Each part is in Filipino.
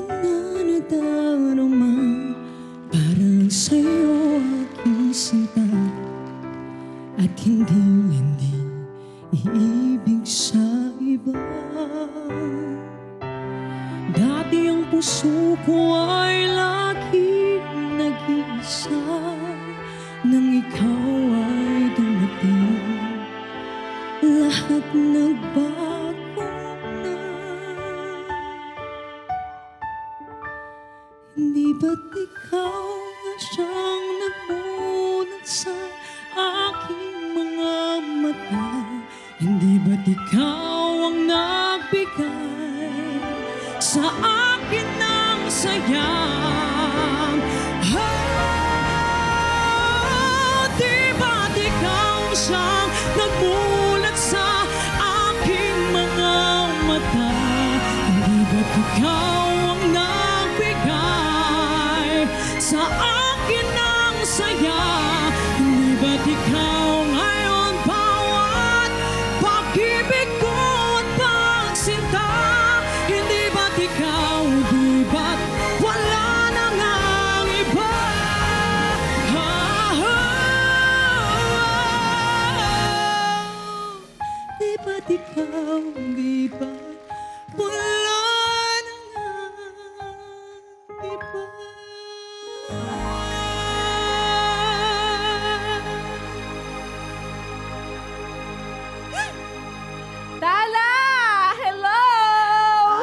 na nadarama para sa'yo aking sinta at hindi iibig sa iba. Dati ang puso ko ay laging nag-iisa nang ikaw ay dumating. Lahat nagbago na. Hindi ba't ikaw na siyang namunod sa aking mga mata? Hindi ba't ikaw ang nagbigay sa akin ng saya? Di ba't ikaw siyang nagmulat sa aking mga mata? Hindi ba't ikaw ang nagbigay sa akin ng saya? Hindi ba't ikaw ngayon bawat pag-ibig ko at pagsinta? Hindi ba't ikaw, di ba't wala na ngang iba? Di ba't ikaw, di ba't wala na ngang iba? Tala! Hello!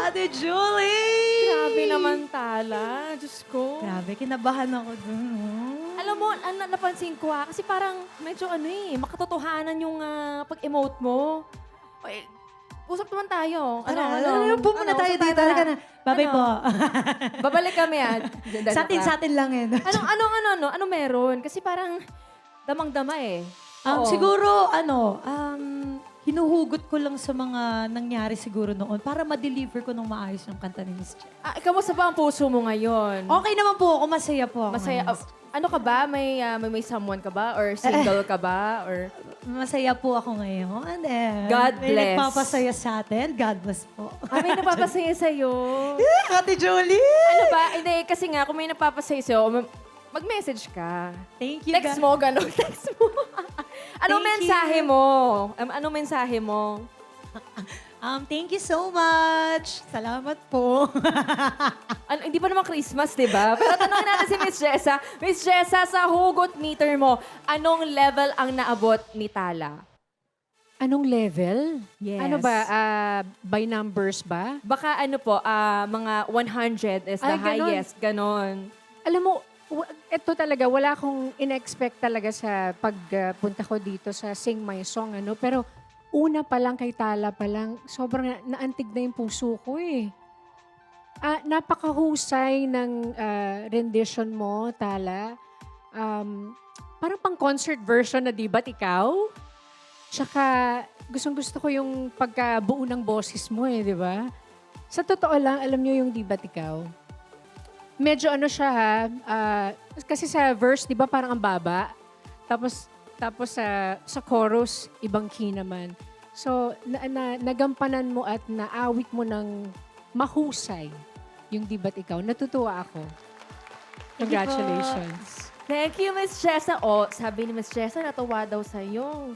Ate Julie! Grabe naman, Tala. Diyos ko. Grabe, kinabahan ako dun. Oh. Alam mo, napansin ko kasi parang medyo makatotohanan yung pag-emote mo. Ay, usap naman tayo. Upo muna tayo usap dito. Talaga na. Bye-bye Ano? po. Babalik kami sa atin lang eh. Ano meron? Kasi parang damang-dama eh. Oo. Siguro, hinuhugot ko lang sa mga nangyari siguro noon para ma-deliver ko ng maayos yung kanta ni Miss Jen. Kamusta ba ang puso mo ngayon? Okay naman po ako. Masaya po ako. Masaya. ngayon. Ano ka ba? May someone ka ba? Or single ka ba? Or Masaya po ako ngayon. God May bless. nagpapasaya sa atin. God bless po. may napapasaya sa'yo? Ate Julie! Ano ba? Hindi, kasi nga, kung may napapasaya sa'yo, mag-message ka. Thank you, Text guys. mo, gano'n. Text mo. Anong Thank mensahe you. mo? Anong mensahe mo? Thank you so much. Salamat po. Hindi pa naman Christmas, di ba? Pero tanongin natin si Miss Jessa. Miss Jessa, sa hugot meter mo, anong level ang naabot ni Tala? Anong level? Yes. Ano ba? By numbers ba? Baka mga 100 is the Ay, ganon. highest. Ganon. Alam mo, ito talaga, wala akong in-expect talaga sa pagpunta ko dito sa Sing My Song. Pero una pa lang kay Tala pa lang, sobrang naantig na yung puso ko eh. Napakahusay ng rendition mo, Tala. Parang pang-concert version na di ba't ikaw? Tsaka gustong-gusto ko yung pagkabuo ng boses mo eh, di ba? Sa totoo lang, alam nyo yung di ba't ikaw? Medyo siya kasi sa verse, di ba parang ang baba? Tapos sa chorus, ibang key naman. So, nagampanan mo at naawit mo ng mahusay yung di ba't ikaw. Natutuwa ako. Congratulations. Thank you, Miss Jessa. Oh, sabi ni Miss Jessa, natuwa daw sa'yo.